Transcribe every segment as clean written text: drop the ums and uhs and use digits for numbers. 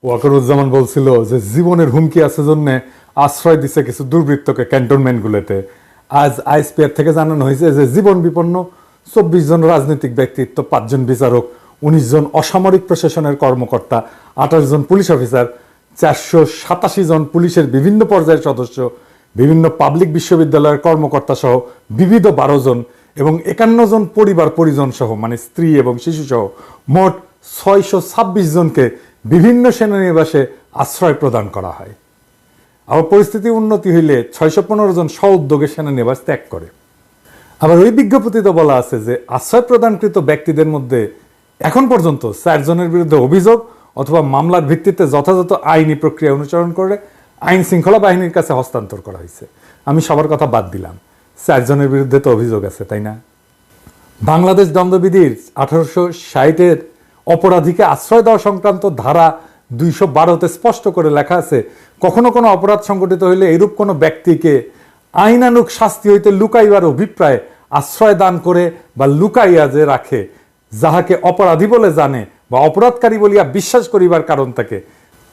ওয়াকারুজ্জামান বলছিল যে জীবনের হুমকি আছে জন্য আশ্রয় দিচ্ছে কিছু দুর্বৃত্তকে ক্যান্টনমেন্টগুলোতে। আজ আইএসপিআর থেকে জানানো হয়েছে যে জীবন বিপন্ন 24 জন রাজনৈতিক ব্যক্তিত্ব, 5 জন বিচারক, 19 জন অসামরিক প্রশাসনের কর্মকর্তা, 28 জন পুলিশ অফিসার, 487 জন পুলিশের বিভিন্ন পর্যায়ের সদস্য, বিভিন্ন পাবলিক বিশ্ববিদ্যালয়ের কর্মকর্তা সহ বিবিধ 12 জন এবং 51 জন পরিবার পরিজন সহ মানে স্ত্রী এবং শিশু সহ মোট 626 জনকে বিভিন্ন সেনানিবাসে আশ্রয় প্রদান করা হয়। আবার পরিস্থিতি উন্নতি হইলে 615 জন স্ব উদ্যোগে সেনানিবাস ত্যাগ করে। আবার ওই বিজ্ঞপ্তিতে বলা আছে যে আশ্রয় প্রদানকৃত ব্যক্তিদের মধ্যে এখন পর্যন্ত 4 জনের বিরুদ্ধে অভিযোগ অথবা মামলার ভিত্তিতে যথাযথ আইনি প্রক্রিয়া অনুসরণ করে আইন শৃঙ্খলা বাহিনীর কাছে হস্তান্তর করা হয়েছে। আমি সবার কথা বাদ দিলাম, 4 জনের বিরুদ্ধে তো অভিযোগ আছে, তাই না? বাংলাদেশ দণ্ডবিধির 1860-এর অপরাধীকে আশ্রয় দেওয়া সংক্রান্ত ধারা 212-তে স্পষ্ট করে লেখা আছে, কখনো কোনো অপরাধ সংঘটিত হইলে এরূপ কোনো ব্যক্তিকে আইনানুগ শাস্তি হইতে লুকাইবার অভিপ্রায়ে আশ্রয় দান করে বা লুকাইয়া যে রাখে, যাহাকে অপরাধী বলে জানে বা অপরাধকারী বলিয়া বিশ্বাস করিবার কারণ থাকে,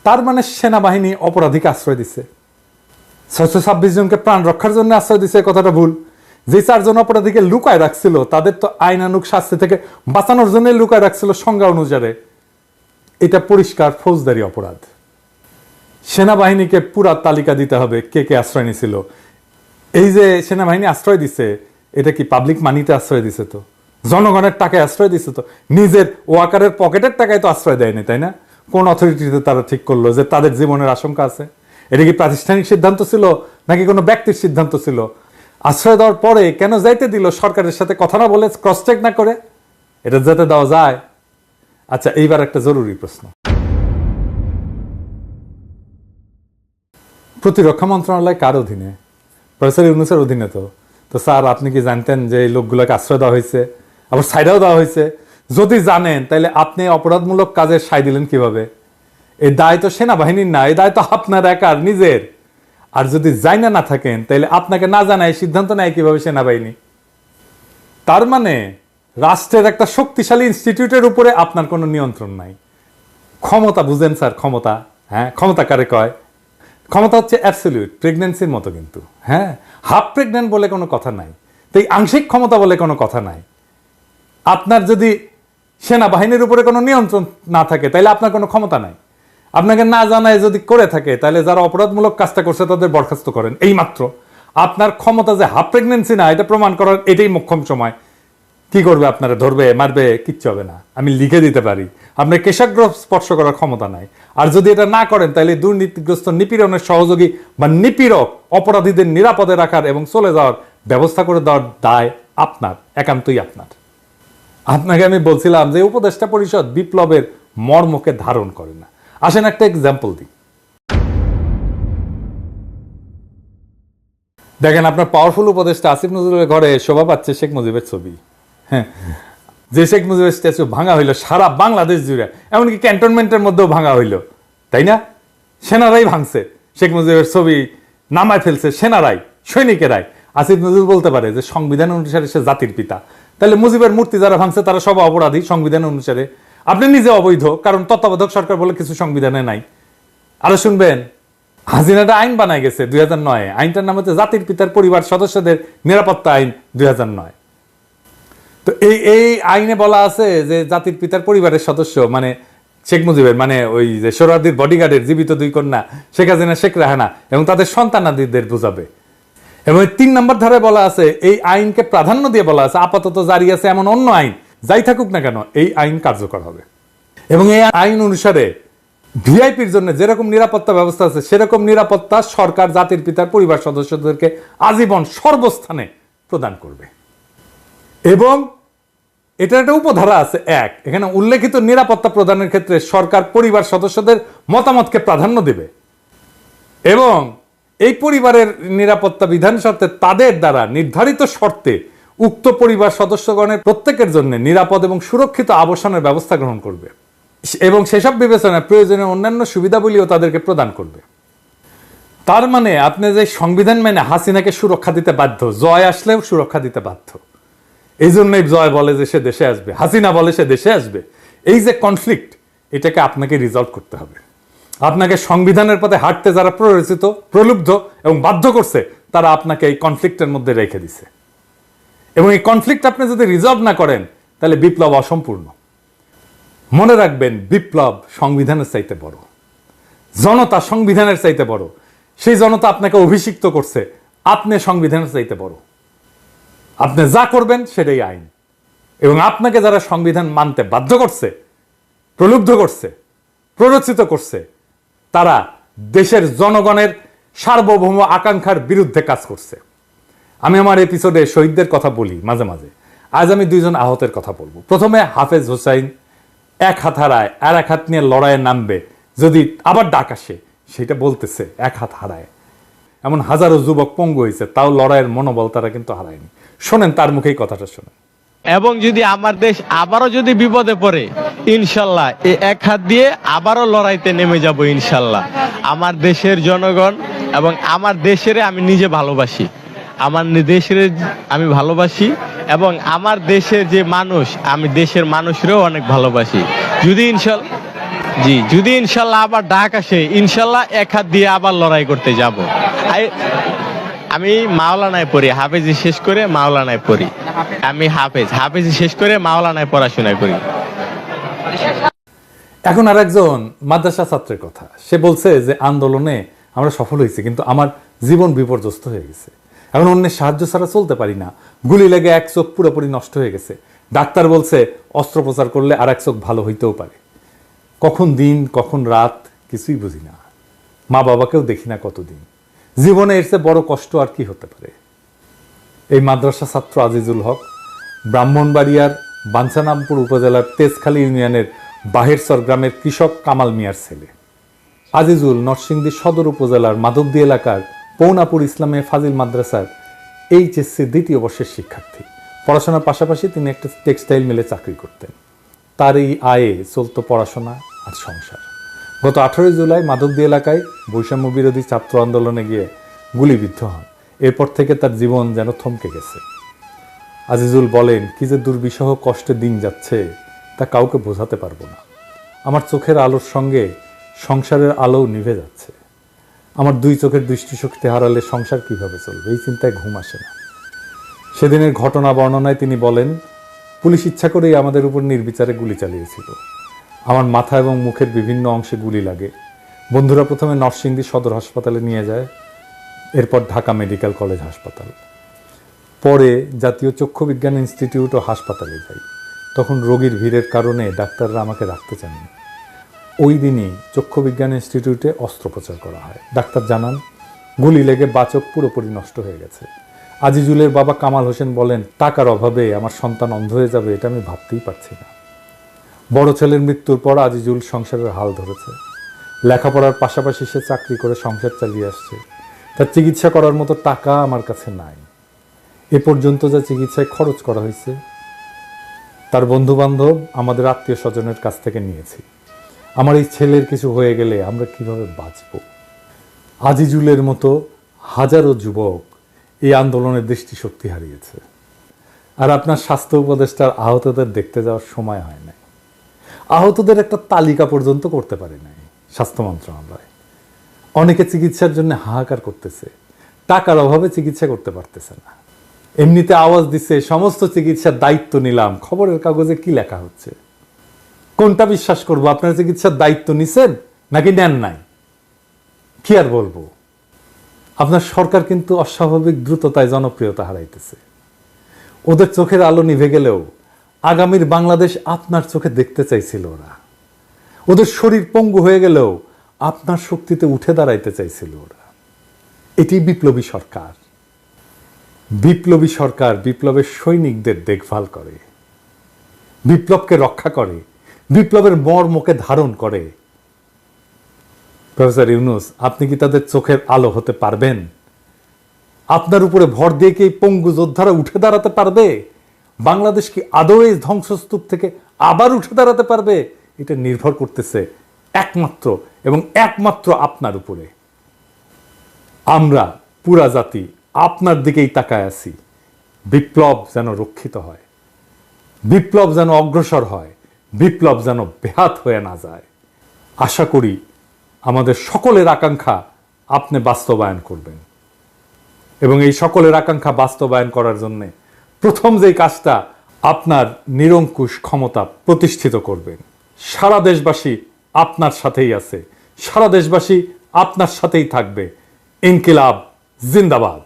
তার মানে সেনাবাহিনী অপরাধীকে আশ্রয় দিছে। 626 জনকে প্রাণ রক্ষার জন্য আশ্রয় দিছে, কথাটা ভুল। যে 4 জন অপরাধীকে লুকায় রাখছিল তাদের তো আইনানুগ শাস্তি থেকে বাঁচানোর জন্য লুকায় রাখছিল সংজ্ঞা অনুসারে। এটা পরিষ্কার ফৌজদারি অপরাধ। সেনাবাহিনীকে পুরা তালিকা দিতে হবে কে কে আশ্রয় নিছিল। এই যে সেনাবাহিনী আশ্রয় দিছে, এটা কি পাবলিক মানিতে আশ্রয় দিছে? তো জনগণের টাকায় আশ্রয় দিছে, তো নিজের ওয়াকারের পকেটের টাকায় তো আশ্রয় দেয়নি, তাই না? কোন অথরিটিতে তারা ঠিক করলো যে তাদের জীবনের আশঙ্কা আছে? এটা কি প্রাতিষ্ঠানিক সিদ্ধান্ত ছিল নাকি কোনো ব্যক্তির সিদ্ধান্ত ছিল? আশ্রয় দেওয়ার পরে কেন যাইতে দিল সরকারের সাথে কথা না বলে, ক্রস চেক না করে? এটা যাতে দেওয়া যায়। আচ্ছা, এইবার একটা জরুরি প্রশ্ন। প্রতিরক্ষা মন্ত্রণালয় কার অধীনে? প্রফেসর ইউনূসের অধীনে। তো স্যার, আপনি কি জানতেন যে এই লোকগুলোকে আশ্রয় দেওয়া হয়েছে, আবার সাইডাও দেওয়া হয়েছে? যদি জানেন তাহলে আপনি অপরাধমূলক কাজে সাই দিলেন কিভাবে? এই দায় তো সেনাবাহিনীর না, এই দায় তো আপনার একার নিজের। আর যদি জানা না থাকেন তাহলে আপনাকে না জানায় সিদ্ধান্ত নেয় কিভাবে সেনাবাহিনী? তার মানে রাষ্ট্রের একটা শক্তিশালী ইনস্টিটিউটের উপরে আপনার কোনো নিয়ন্ত্রণ নাই। ক্ষমতা বুঝেন স্যার? ক্ষমতা, হ্যাঁ, ক্ষমতা কারে কয়? ক্ষমতা হচ্ছে অ্যাবসলিউট, প্রেগন্যান্সির মতো কিন্তু। হ্যাঁ, হাফ প্রেগন্যান্ট বলে কোনো কথা নাই, তাই আংশিক ক্ষমতা বলে কোনো কথা নাই। আপনার যদি সেনাবাহিনীর উপরে কোনো নিয়ন্ত্রণ না থাকে তাহলে আপনার কোনো ক্ষমতা নাই। আপনাকে না জানায় যদি করে থাকে তাহলে যারা অপরাধমূলক কাজটা করছে তাদের বরখাস্ত করেন, এই মাত্র। আপনার ক্ষমতা যে হাফ প্রেগন্যান্সি না এটা প্রমাণ করার এটাই মোক্ষম সময়। কি করবে? আপনারা ধরবে, মারবে? কিচ্ছু হবে না, আমি লিখে দিতে পারি। আপনার কেশাগ্র স্পর্শ করার ক্ষমতা নাই। আর যদি এটা না করেন তাহলে দুর্নীতিগ্রস্ত নিপীড়নের সহযোগী বা নিপীড়ক অপরাধীদের নিরাপদে রাখার এবং চলে যাওয়ার ব্যবস্থা করে দেওয়ার দায় আপনার, একান্তই আপনার। আপনাকে আমি বলছিলাম যে উপদেষ্টা পরিষদ বিপ্লবের মর্মকে ধারণ করে না। আসেন একটা এক্সাম্পল দিই। দেখেন, আপনার পাওয়ারফুল উপদেষ্টা আসিফ নজরুলের ঘরে শোভা পাচ্ছে শেখ মুজিবের ছবি। হ্যাঁ, যে শেখ মুজিবের স্ট্যাচু ভাঙা হইলো সারা বাংলাদেশ জুড়ে, এমনকি ক্যান্টনমেন্টের মধ্যেও ভাঙা হইলো, তাই না? সেনারাই ভাঙছে, শেখ মুজিবের ছবি নামায় ফেলছে সেনারাই, সৈনিকেরাই। আসিফ নজরুল বলতে পারে যে সংবিধান অনুসারে সে জাতির পিতা, তাহলে মুজিবের মূর্তি যারা ভাঙছে তারা সব অপরাধী সংবিধান অনুসারে। আপনি নিজে অবৈধ, কারণ তত্ত্বাবধায়ক সরকার বলে কিছু সংবিধানে নাই। আরো শুনবেন, হাসিনাটা আইন বানায় গেছে 2009-এ, আইনটার নাম হচ্ছে জাতির পিতার পরিবার সদস্যদের নিরাপত্তা আইন 2009। তো এই আইনে বলা আছে যে জাতির পিতার পরিবারের সদস্য মানে শেখ মুজিবের, মানে ওই যে সোহরাওয়ার্দীর বডিগার্ডের জীবিত 2 কন্যা শেখ হাসিনা, শেখ রেহানা এবং তাদের সন্তানাদিদের বোঝাবে। এবং 3 নম্বর ধারায় বলা আছে, এই আইনকে প্রাধান্য দিয়ে বলা আছে আপাতত জারি আছে এমন অন্য আইন যাই থাকুক না কেন এই আইন কার্যকর হবে। এবং এই আইন অনুসারে ভিআইপির জন্য যেরকম নিরাপত্তা ব্যবস্থা আছে সেরকম নিরাপত্তা সরকার জাতির পিতার পরিবার সদস্যদেরকে আজীবন সর্বস্থানে প্রদান করবে। এবং এটার একটা উপধারা আছে 1, এখানে উল্লেখিত নিরাপত্তা প্রদানের ক্ষেত্রে সরকার পরিবার সদস্যদের মতামতকে প্রাধান্য দেবে এবং এই পরিবারের নিরাপত্তা বিধান সাথে তাদের দ্বারা নির্ধারিত শর্তে উক্ত পরিবার সদস্যগণের প্রত্যেকের জন্য নিরাপদ এবং সুরক্ষিত আবাসনের ব্যবস্থা গ্রহণ করবে এবং সেসব বিবেচনায় প্রয়োজনীয় অন্যান্য সুবিধাবলীও তাদেরকে প্রদান করবে। তার মানে আপনি যে সংবিধান মেনে হাসিনাকে সুরক্ষা দিতে বাধ্য, জয় আসলেও সুরক্ষা দিতে বাধ্য। এই জন্যই জয় বলে যে সে দেশে আসবে, হাসিনা বলে সে দেশে আসবে। এই যে কনফ্লিক্ট, এটাকে আপনাকে রিজলভ করতে হবে। আপনাকে সংবিধানের পথে হাঁটতে যারা প্ররোচিত, প্রলুব্ধ এবং বাধ্য করছে, তারা আপনাকে এই কনফ্লিক্টের মধ্যে রেখে দিছে। এবং এই কনফ্লিক্ট আপনি যদি রিজলভ না করেন, তাহলে বিপ্লব অসম্পূর্ণ। মনে রাখবেন, বিপ্লব সংবিধানের চাইতে বড়, জনতা সংবিধানের চাইতে বড়। সেই জনতা আপনাকে অভিষিক্ত করছে, আপনি সংবিধানের চাইতে বড়। আপনি যা করবেন সেটাই আইন। এবং আপনাকে যারা সংবিধান মানতে বাধ্য করছে, প্রলুব্ধ করছে, প্ররোচিত করছে, তারা দেশের জনগণের সার্বভৌম আকাঙ্ক্ষার বিরুদ্ধে কাজ করছে। আমি আমার এপিসোডে শহীদদের কথা বলি মাঝে মাঝে। আজ আমি দুইজন আহতের কথা বলবো। প্রথমে হাফেজ হোসাইন এক হাত হারায় আর এক হাত নিয়ে লড়াইয়ে নামবে, যদি আবার ডাক আসে সেটা বলতেছে এক হাত হারায়। এমন হাজারো যুবক পঙ্গু হয়েছে, তাও লড়াইয়ের মনোবল তারা কিন্তু হারায়নি। শোনেন তার মুখেই কথাটা শোনেন। এবং যদি আমার দেশ আবারও যদি বিপদে পড়ে, ইনশাল্লাহ এই এক হাত দিয়ে আবারও লড়াইতে নেমে যাব ইনশাল্লাহ। আমার দেশের জনগণ এবং আমার দেশের আমি নিজে ভালোবাসি, আমার দেশের আমি ভালোবাসি, এবং আমার দেশের যে মানুষ, আমি দেশের মানুষরেও অনেক ভালোবাসি। যদি ইনশাল্লাহ আবার ডাক আসে, ইনশাল্লাহ এক হাত দিয়ে আবার লড়াই করতে যাব। আমি মাওলানায় পড়ি, হাফেজি শেষ করে মাওলানায় পড়ি। আমি হাফেজি শেষ করে মাওলানায় পড়াশোনা করি। এখন আর একজন মাদ্রাসা ছাত্রের কথা। সে বলছে যে আন্দোলনে আমরা সফল হয়েছি, কিন্তু আমার জীবন বিপর্যস্ত হয়ে গেছে। এখন অন্যের সাহায্য ছাড়া চলতে পারি না। গুলি লেগে এক চোখ পুরোপুরি নষ্ট হয়ে গেছে। ডাক্তার বলছে অস্ত্রোপচার করলে আর এক চোখ ভালো হইতেও পারে। কখন দিন কখন রাত কিছুই বুঝি না। মা বাবাকেও দেখি না কতদিন। জীবনে এর চেয়ে বড় কষ্ট আর কি হতে পারে। এই মাদ্রাসা ছাত্র আজিজুল হক ব্রাহ্মণবাড়িয়ার বাঞ্ছারামপুর উপজেলার তেজখালী ইউনিয়নের বাহেরসর গ্রামের কৃষক কামাল মিয়ার ছেলে। আজিজুল নরসিংদী সদর উপজেলার মাধবদী এলাকার পৌনাপুর ইসলামে ফাজিল মাদ্রাসার এইচএসসি দ্বিতীয় বর্ষের শিক্ষার্থী। পড়াশোনার পাশাপাশি তিনি একটা টেক্সটাইল মিলে চাকরি করতেন। তার এই আয়ে চলত পড়াশোনা আর সংসার। গত 18 জুলাই মাধবদী এলাকায় বৈষম্য বিরোধী ছাত্র আন্দোলনে গিয়ে গুলিবিদ্ধ হন। এরপর থেকে তার জীবন যেন থমকে গেছে। আজিজুল বলেন, কি যে দুর্বিষহ কষ্টে দিন যাচ্ছে তা কাউকে বোঝাতে পারবো না। আমার চোখের আলোর সঙ্গে সংসারের আলোও নিভে যাচ্ছে। আমার দুই চোখের দৃষ্টিশক্তি হারালে সংসার কিভাবে চলবে, এই চিন্তায় ঘুম আসে না। সেদিনের ঘটনা বর্ণনায় তিনি বলেন, পুলিশ ইচ্ছা করেই আমাদের উপর নির্বিচারে গুলি চালিয়েছিল। আমার মাথা এবং মুখের বিভিন্ন অংশে গুলি লাগে। বন্ধুরা প্রথমে নরসিংদী সদর হাসপাতালে নিয়ে যায়, এরপর ঢাকা মেডিকেল কলেজ হাসপাতাল, পরে জাতীয় চক্ষু বিজ্ঞান ইনস্টিটিউট ও হাসপাতালে যাই। তখন রোগীর ভিড়ের কারণে ডাক্তাররা আমাকে রাখতে চাননি। ওই দিনই চক্ষু বিজ্ঞান ইনস্টিটিউটে অস্ত্রোপচার করা হয়। ডাক্তার জানান গুলি লেগে বাচক পুরোপুরি নষ্ট হয়ে গেছে। আজিজুলের বাবা কামাল হোসেন বলেন, টাকার অভাবে আমার সন্তান অন্ধ হয়ে যাবে এটা আমি ভাবতেই পারছি না। বড় ছেলের মৃত্যুর পর আজিজুল সংসারের হাল ধরেছে। লেখাপড়ার পাশাপাশি সে চাকরি করে সংসার চালিয়ে আসছে। তার চিকিৎসা করার মতো টাকা আমার কাছে নাই। এ পর্যন্ত যা চিকিৎসায় খরচ করা হয়েছে তার বন্ধু বান্ধব, আমাদের আত্মীয় স্বজনের কাছ থেকে নিয়েছি। আমার এই ছেলের কিছু হয়ে গেলে আমরা কিভাবে বাঁচব? আজিজুলের মতো হাজারো যুবক এই আন্দোলনের দৃষ্টিশক্তি হারিয়েছে। আর আপনার স্বাস্থ্য উপদেষ্টার আহতদের দেখতে যাওয়ার সময় হয় নাই। আহতদের একটা তালিকা পর্যন্ত করতে পারে নাই স্বাস্থ্য মন্ত্রণালয়। অনেকে চিকিৎসার জন্য হাহাকার করতেছে, টাকার অভাবে চিকিৎসা করতে পারতেছে না। এমনিতে আওয়াজ দিচ্ছে সমস্ত চিকিৎসার দায়িত্ব নিলাম। খবরের কাগজে কি লেখা হচ্ছে? কোনটা বিশ্বাস করবো? আপনার চিকিৎসার দায়িত্ব নিছেন নাকি নেন নাই? কি আর বলবো। আপনার সরকার কিন্তু অস্বাভাবিক দ্রুততায় জনপ্রিয়তা হারাইতেছে। ওদের চোখের আলো নিভে গেলেও আগামীর বাংলাদেশ আপনার চোখে দেখতে চাইছিল ওরা। ওদের শরীর পঙ্গু হয়ে গেলেও আপনার শক্তিতে উঠে দাঁড়াইতে চাইছিল ওরা। এটি বিপ্লবী সরকার। বিপ্লবী সরকার বিপ্লবের সৈনিকদের দেখভাল করে, বিপ্লবকে রক্ষা করে, বিপ্লবের মর্মকে ধারণ করে। প্রফেসর ইউনূস, আপনি কি তাদের চোখের আলো হতে পারবেন? আপনার উপরে ভর দিয়ে কি পঙ্গু যোদ্ধারা উঠে দাঁড়াতে পারবে? বাংলাদেশ কি আদৌ এই ধ্বংসস্তূপ থেকে আবার উঠে দাঁড়াতে পারবে? এটা নির্ভর করতেছে একমাত্র এবং একমাত্র আপনার উপরে। আমরা পুরা জাতি আপনার দিকেই তাকায় আছি। বিপ্লব যেন রক্ষিত হয়, বিপ্লব যেন অগ্রসর হয়, বিপ্লব যেন বেহাত হয়ে না যায়। আশা করি আমাদের সকলের আকাঙ্ক্ষা আপনি বাস্তবায়ন করবেন এবং এই সকলের আকাঙ্ক্ষা বাস্তবায়ন করার জন্য প্রথম যেই কাজটা আপনার নিরঙ্কুশ ক্ষমতা প্রতিষ্ঠিত করবেন। সারা দেশবাসী আপনার সাথেই আছে, সারা দেশবাসী আপনার সাথেই থাকবে। ইনকিলাব জিন্দাবাদ।